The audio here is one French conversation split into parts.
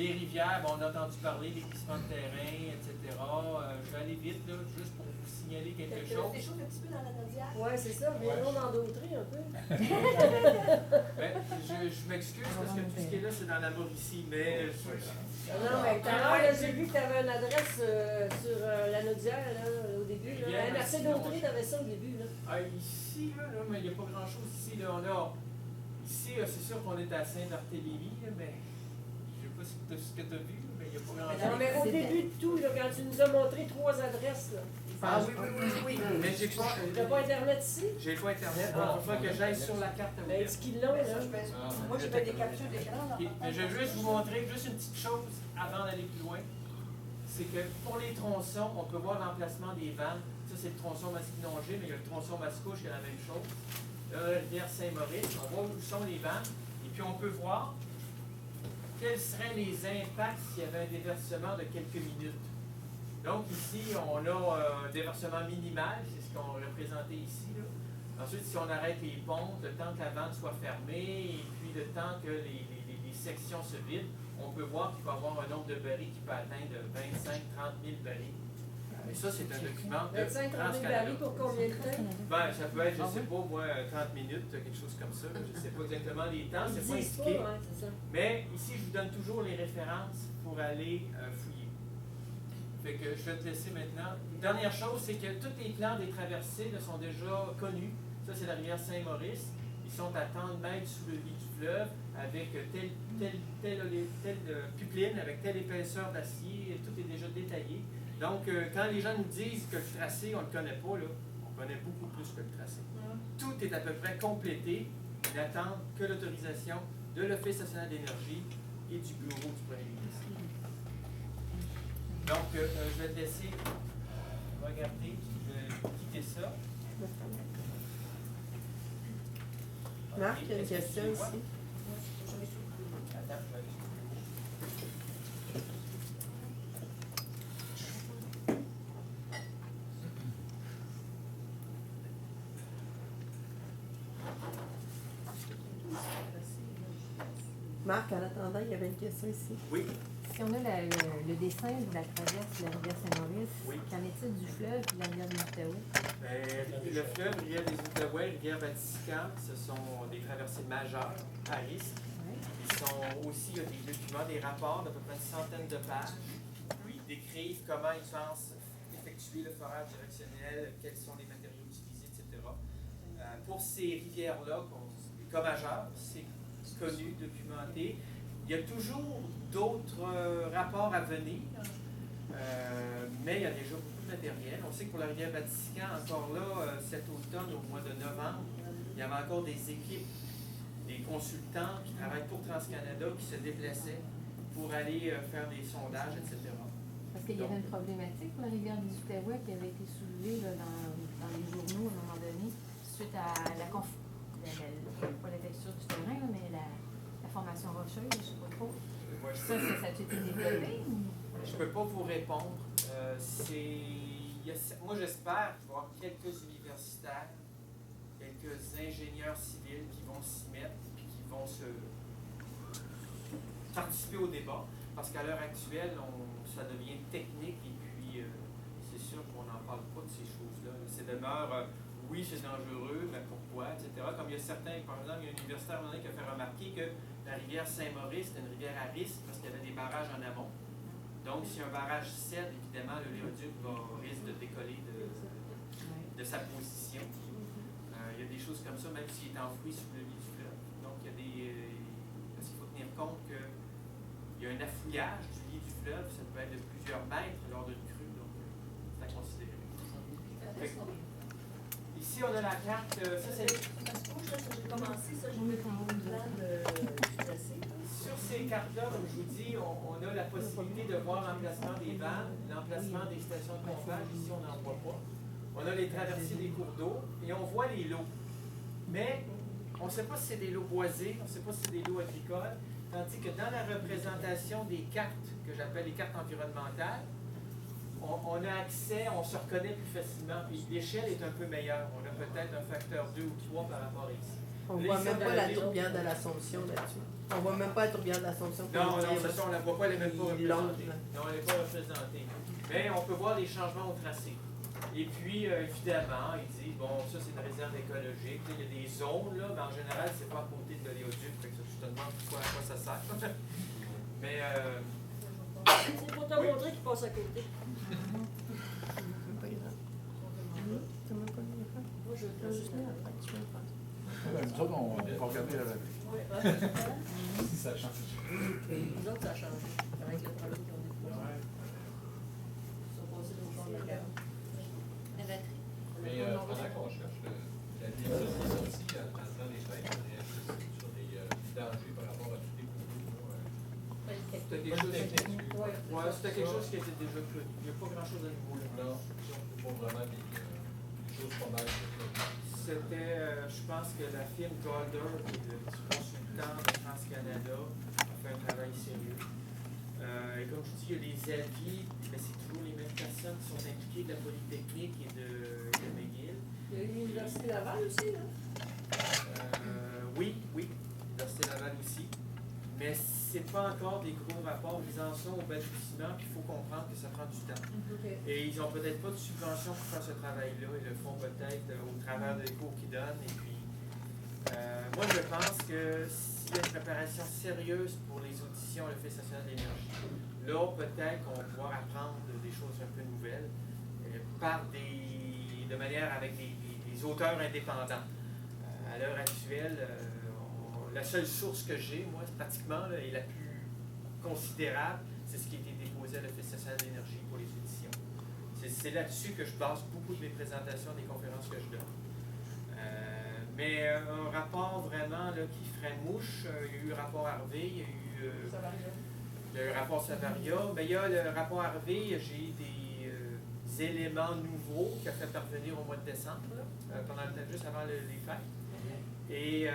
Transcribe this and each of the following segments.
Les rivières, bon, on a entendu parler des glissements de terrain, etc. Je vais aller vite, là, juste pour vous signaler quelque chose. Des choses un petit peu dans la Naudière. Oui, c'est ça. Viens-nous dans d'autres un peu. Ben, je m'excuse parce que tout ce qui est là, c'est dans la Mauricie, mais Non, mais tout à l'heure, là, j'ai vu que tu avais une adresse sur la Naudière, là, au début. Là. Merci d'Autry, tu avais ça au début. Là. Ici, là, mais il n'y a pas grand-chose ici. Là, ici, c'est sûr qu'on est à Saint-Barthélemy, mais je ne sais pas ce que tu as vu, mais il n'y a pas grand-chose. Non, mais au début de tout, là, quand tu nous as montré 3 adresses, là. Ah oui. Mais j'ai pas. T'as pas Internet ici? J'ai pas Internet. Il faut que j'aille sur la carte. Mais est-ce qu'ils l'ont, là? Moi, j'ai fait des captures d'écran. Mais je veux juste vous montrer juste une petite chose avant d'aller plus loin. C'est que pour les tronçons, on peut voir l'emplacement des vannes. Ça, c'est le tronçon Masquinongé, mais il y a le tronçon Mascouche qui est la même chose. Là, la rivière Saint-Maurice, on voit où sont les vannes. Et puis, on peut voir quels seraient les impacts s'il y avait un déversement de quelques minutes. Donc ici, on a un déversement minimal, c'est ce qu'on représentait ici. Là. Ensuite, si on arrête les ponts, le temps que la vanne soit fermée et puis le temps que les sections se vident, on peut voir qu'il va y avoir un nombre de barils qui peut atteindre 25-30 000 barils. Et ça, c'est un document de 25-30 000 barils pour combien de temps? Ben, ça peut être, je ne sais pas, moi, 30 minutes, quelque chose comme ça. Je ne sais pas exactement les temps, c'est pas indiqué. Mais ici, je vous donne toujours les références pour aller fouiller. Fait que je vais te laisser maintenant. Une dernière chose, c'est que tous les plans des traversées là, sont déjà connus. Ça, c'est la rivière Saint-Maurice. Ils sont à tant de mètres sous le lit du fleuve, avec telle pupeline, avec telle épaisseur d'acier. Tout est déjà détaillé. Donc, quand les gens nous disent que le tracé, on ne le connaît pas, là, on connaît beaucoup plus que le tracé. Tout est à peu près complété. Ils n'attendent que l'autorisation de l'Office national d'énergie et du bureau du premier ministre. Donc, je vais te laisser regarder, je vais quitter ça. Marc, il y a une question ici. Attends, je vais aller sur le bureau. Marc, en attendant, il y avait une question ici. Oui. Si on a le dessin de la traverse de la rivière Saint-Maurice, qu'en est-il du fleuve et de la rivière des Outaouais? Le fleuve, rivière des Outaouais, rivière Vatican, ce sont des traversées majeures à risque. Ils sont aussi, il y a des documents, des rapports d'à peu près une centaine de pages. Ils décrivent comment ils pensent effectuer le forage directionnel, quels sont les matériaux utilisés, etc. Pour ces rivières-là, comme majeures, c'est connu, documenté. Il y a toujours d'autres rapports à venir, mais il y a déjà beaucoup de matériel. On sait que pour la rivière Vatican, encore là, cet automne, au mois de novembre, il y avait encore des équipes, des consultants qui travaillent pour TransCanada qui se déplaçaient pour aller faire des sondages, etc. Parce qu'il y avait une problématique pour la rivière des Outaouais qui avait été soulevée là, dans les journaux à un moment donné, suite à pas la texture du terrain, là, mais la formation rocheuse, je ne sais pas trop. Ça a été développé? Je ne peux pas vous répondre. Moi, j'espère qu'il va y avoir quelques universitaires, quelques ingénieurs civils qui vont s'y mettre et qui vont participer au débat. Parce qu'à l'heure actuelle, ça devient technique et puis c'est sûr qu'on n'en parle pas de ces choses-là. C'est demeure, oui, c'est dangereux, mais pourquoi, etc. Comme il y a certains, par exemple, il y a un universitaire qui a fait remarquer que la rivière Saint-Maurice est une rivière à risque parce qu'il y avait des barrages en amont. Donc, si un barrage cède, évidemment, le léoduc risque de décoller de sa position. Il y a des choses comme ça, même s'il est enfoui sous le lit du fleuve. Donc, il y a parce qu'il faut tenir compte qu'il y a un affouillage du lit du fleuve, ça peut être de plusieurs mètres lors d'une crue, donc c'est à considérer. Ici, on a la carte. Ça, c'est. J'ai commencé, ça, j'ai mis le plan du tracé. Sur ces cartes-là, comme je vous dis, on a la possibilité de voir l'emplacement des vannes, l'emplacement des stations de pompage. Ici, on n'en voit pas. On a les traversées des cours d'eau et on voit les lots. Mais on ne sait pas si c'est des lots boisés, on ne sait pas si c'est des lots agricoles, tandis que dans la représentation des cartes, que j'appelle les cartes environnementales, on a accès, on se reconnaît plus facilement, puis l'échelle est un peu meilleure. On a peut-être un facteur 2 ou 3 par rapport à ici. On Les voit même centres pas la de tourbière de l'Assomption là-dessus. On voit même pas la tourbière de l'Assomption. Non, ça, on la voit pas, elle n'est même pas Longue, représentée. Non, elle n'est pas représentée. Mais on peut voir les changements au tracé. Et puis, évidemment, il dit, bon, ça c'est une réserve écologique. Il y a des zones, là, mais en général, c'est pas à côté de l'oléoduc. Fait que ça, tu te demandes à quoi ça sert. Mais, C'est pour te montrer qu'il passe à côté. Moi, je veux juste Nous autres, on va regarder la si ça change. Nous autres, ça a changé. Avec le problème qu'on est pour. Ils sont passés au bord de la gare. La batterie. Mais pendant qu'on cherche, la DSA est sortie en temps des fêtes, sur des dangers par rapport à tous les c'était quelque chose, c'était quelque chose qui était déjà connu. Il n'y a pas grand-chose de nouveau là. Non, c'est pas vraiment des choses pas mal. C'était, je pense que la firme Golder, qui est le petit consultant de France-Canada, a fait un travail sérieux. Et comme je dis, il y a des avis, mais c'est toujours les mêmes personnes qui sont impliquées de la Polytechnique et de McGill. Il y a eu l'Université Laval aussi, là? Oui, l'Université Laval aussi. Mais c'est pas encore des gros rapports. Ils en sont au balbutiement, puis il faut comprendre que ça prend du temps. Okay. Et ils n'ont peut-être pas de subvention pour faire ce travail-là. Ils le font peut-être au travers des cours qu'ils donnent. Et puis, moi, je pense que s'il y a une préparation sérieuse pour les auditions à l'Office national de l'énergie, là, peut-être qu'on va pouvoir apprendre des choses un peu nouvelles de manière avec des auteurs indépendants. À l'heure actuelle, la seule source que j'ai, moi, pratiquement, là, et la plus considérable, c'est ce qui a été déposé à l'Office national de l'énergie pour les auditions. C'est là-dessus que je base beaucoup de mes présentations, des conférences que je donne. Mais un rapport vraiment là, qui ferait mouche, il y a eu le rapport Harvey, il y a eu le rapport Savaria. Mais il y a le rapport Harvey, j'ai des éléments nouveaux qu'il a fait parvenir au mois de décembre, pendant le temps, juste avant les fêtes. Et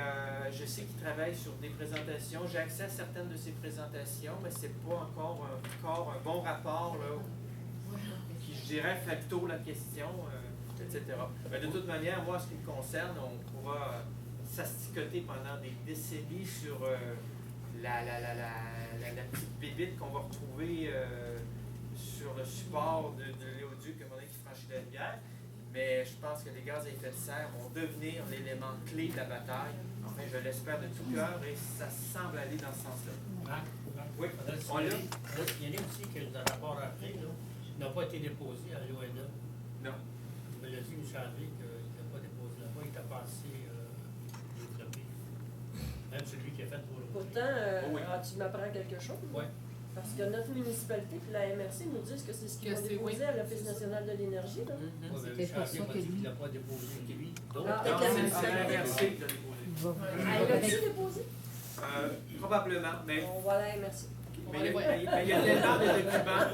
je sais qu'il travaille sur des présentations. J'ai accès à certaines de ces présentations, mais ce n'est pas encore un bon rapport là, qui, je dirais, fait le tour de la question, etc. Mais de toute manière, moi, en ce qui me concerne, on pourra s'asticoter pendant des décennies sur la petite bébite qu'on va retrouver sur le support de l'éoduc à un moment donné qui franchit la rivière. Mais je pense que les gaz à effet de serre vont devenir l'élément clé de la bataille. Enfin, je l'espère de tout cœur et ça semble aller dans ce sens-là. Oui, on l'a. Il y en a aussi que le rapport après n'a pas été déposé à l'ONA. Non. Il me l'a dit, M. André, qu'il n'a pas déposé là-bas. Il t'a passé développé. Même celui qui a fait pour le. Pourtant, oui. tu m'apprends quelque chose. Oui. Parce que notre municipalité et la MRC nous disent que c'est ce qu'ils vont déposer à l'Office national de l'énergie. C'était pour ça que lui. Il n'a pas déposé, lui. Non, C'est la MRC qui l'a déposé. Elle l'a-tu déposé? Probablement, mais On va à la MRC. mais il y a tellement de documents.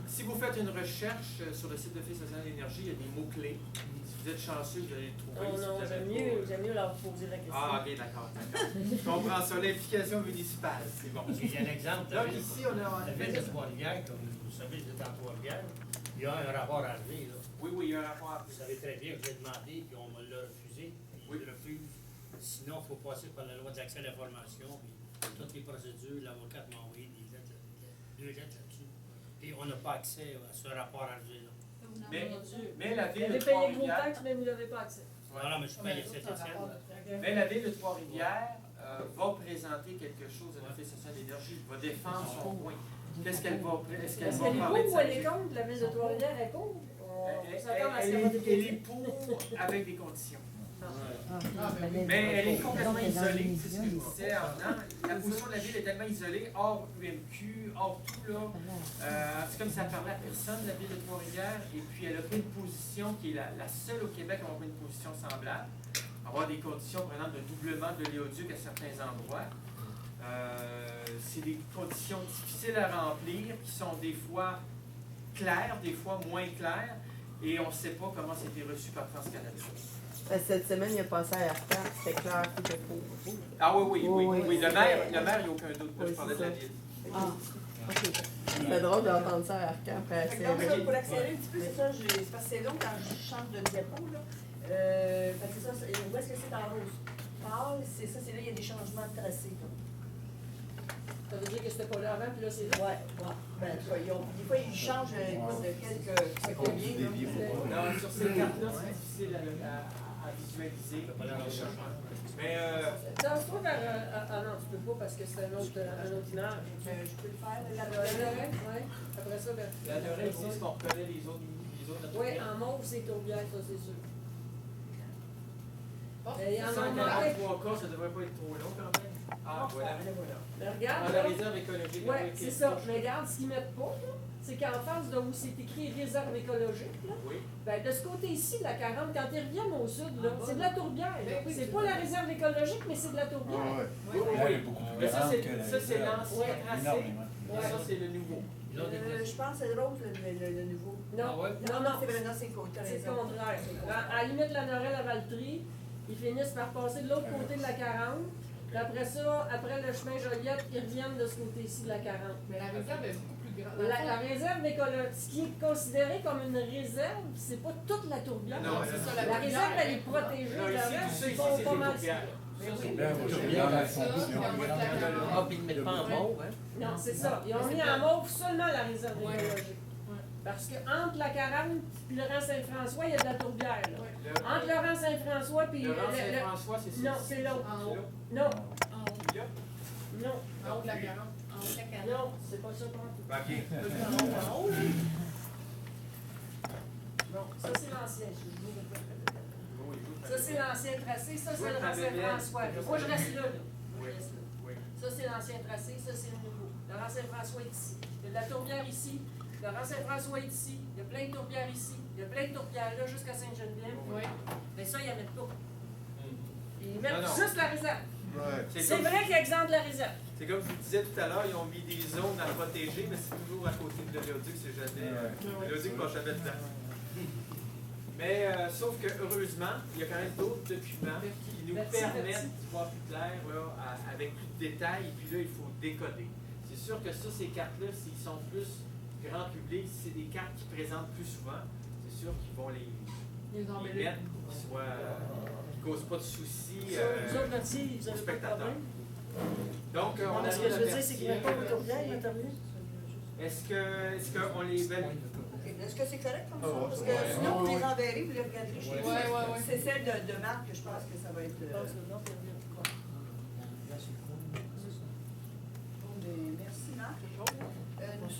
Si vous faites une recherche sur le site de l'Office national de l'énergie, il y a des mots-clés. Si vous êtes chanceux, vous allez les trouver. Oh Si non, vous avez j'aime mieux leur poser la question. Ah, ok, d'accord. Je comprends ça. L'implication municipale, c'est bon. Il y a un exemple. Donc ici, on a... La ville de Trois-Rivières, comme vous savez, vous êtes en Trois-Rivières, il y a un rapport à arriver, là. Oui, il y a un rapport à Vous savez très bien que j'ai demandé, puis on me l'a refusé, puis Oui. il refuse. Sinon, il faut passer par la loi d'accès à l'information, puis toutes les procédures, l'avocate m'a envoyé deux lettres là-dessus. Et on n'a pas accès à ce rapport à arriver, là. Mais la Vous ville de avez payé gros Trois-Rivières... taxes, mais vous n'avez pas accès. Voilà, mais je paye 7 étienne. Mais la ville de Trois-Rivières va présenter quelque chose à l'Office national de l'énergie, va défendre son point. Qu'est-ce qu'elle va Est-ce qu'elle est parler de pour ou sa elle est contre? La ville de Trois-Rivières est pour? On s'attend à ce qu'elle va elle déposer. est pour avec des conditions. Mais elle est complètement isolée, c'est ce que je disais en venant. La position de la ville est tellement isolée, hors UMQ, hors tout là. C'est comme si elle parlait à personne, la ville de Trois-Rivières. Et puis elle a pris une position qui est la seule au Québec à avoir pris une position semblable. Avoir des conditions, par exemple, de doublement de l'éoduc à certains endroits. C'est des conditions difficiles à remplir, qui sont des fois claires, des fois moins claires. Et on ne sait pas comment c'était reçu par France-Canada. Cette semaine, il a passé à RTA, c'était clair qu'il était pour. Ah oui. Le maire, il n'y a aucun doute. Je parlais de la ville. Ah, ok. C'est drôle d'entendre ça à RTA après la Donc, ça, CRE. pour l'accélérer un petit peu, c'est ça, c'est parce que c'est long quand je change de dépôt, là. Fait que c'est ça, où est-ce que c'est en rose? pâle, c'est ça, c'est là, il y a des changements de tracé. Ça veut dire que c'était pas là avant, puis là, c'est là. Ouais, ouais. Ben, en tout cas, des fois, ils changent écoute, de quelques. C'est combien, là? Non, sur ces cartes-là, c'est difficile à visualiser les changements. Mais Danse-toi vers. Ah non, tu peux pas parce que c'est un autre image. Je peux le faire, la Oui. Après ça, vers. la théorie ici, c'est qu'on reconnaît les autres Oui, en mauve, c'est tourbière, ça, c'est sûr. Mais il y en a 143 manqué. cas, ça devrait pas être trop long quand même. Ah, voilà. Mais regarde. Ah, là. la réserve écologique. Oui, avec c'est les ça. touches. Mais regarde, ce qu'ils mettent pas, là, c'est qu'en face de où c'est écrit réserve écologique, là, Oui. ben, de ce côté-ci, de la 40, quand ils reviennent au sud, là, c'est de la tourbière. là. C'est pas la réserve écologique, mais c'est de la tourbière. Oui, Elle est oui. beaucoup plus Mais ça, grande c'est que la l'ancien Ouais. tracé. énormément. Et ça, c'est le nouveau. Ils ont des Je pense que c'est l'autre, le nouveau. Non, Ah ouais? non, c'est vrai, non, c'est côté. c'est le contraire. À la limite, la Norelle à Valtry, ils finissent par passer de l'autre côté de la 40. Puis après ça, après le chemin Joliette, ils reviennent de ce côté-ci de la 40. Mais la réserve est beaucoup plus grande. La réserve écologique, ce qui est considéré comme une réserve, c'est pas toute la tourbière. Non, c'est ça, La tourbière, réserve, elle est protégée. Non, Le ici, reste, tout ça, ils ici, font c'est pas des mal. tourbières. Dans la fonction. Ah, puis ils ne mettent pas en mauve, hein? Non, c'est ça. Ils ont mis en mauve seulement la réserve écologique. Parce que entre la 40 et Laurent Saint-François, il y a de la tourbière. Là. Entre Laurent Saint-François et Laurent Saint-François, c'est Non, c'est l'autre. En haut. Non, En haut. Là? non, En haut de la 40. En haut de la 40. non, c'est pas ça pour tout. OK. En haut, là. Non, ça c'est l'ancien. Oui, Ça c'est l'ancien tracé, ça c'est Oui, Laurent Saint-François. Moi je reste là. Je Oui. reste là. Oui. Ça c'est l'ancien tracé, ça c'est le nouveau. Laurent Saint-François est ici. Il y a de la tourbière ici. Laurent Saint-François est ici. Il y a plein de tourbières ici. Il y a plein de tourbières là jusqu'à Sainte-Geneviève. Oui. Mais ça, ils en mettent pas. Ils Non, mettent non. juste la réserve. C'est comme- vrai qu'ils exemptent la réserve. C'est comme je vous disais tout à l'heure, ils ont mis des zones à protéger, mais c'est toujours à côté de l'oléoduc, c'est jamais. L'oléoduc ne va jamais dedans. Mais sauf que heureusement, il y a quand même d'autres documents qui nous Merci, permettent merci. de voir plus clair là, avec plus de détails, et puis là, il faut décoder. C'est sûr que ça, ces cartes-là, s'ils sont plus grand public, si c'est des cartes qui présentent plus souvent, c'est sûr qu'ils vont les mettre pour qu'ils soient. qui ne causent pas de soucis Vous autres, là-dessus, vous aux avez pas de spectateurs. problème? Donc, on a Ce que je veux dire, c'est qu'ils mettent pas aux tourbières, ils mettent rien. Est-ce qu'on les valide? Est-ce que c'est correct comme ça? Ah, Parce ouais. que sinon, vous les enverrez, vous les regarderez chez vous. Ouais. C'est celle de Marc que je pense que ça va être. Je pense que non, c'est rien. Bon, ben, merci Marc.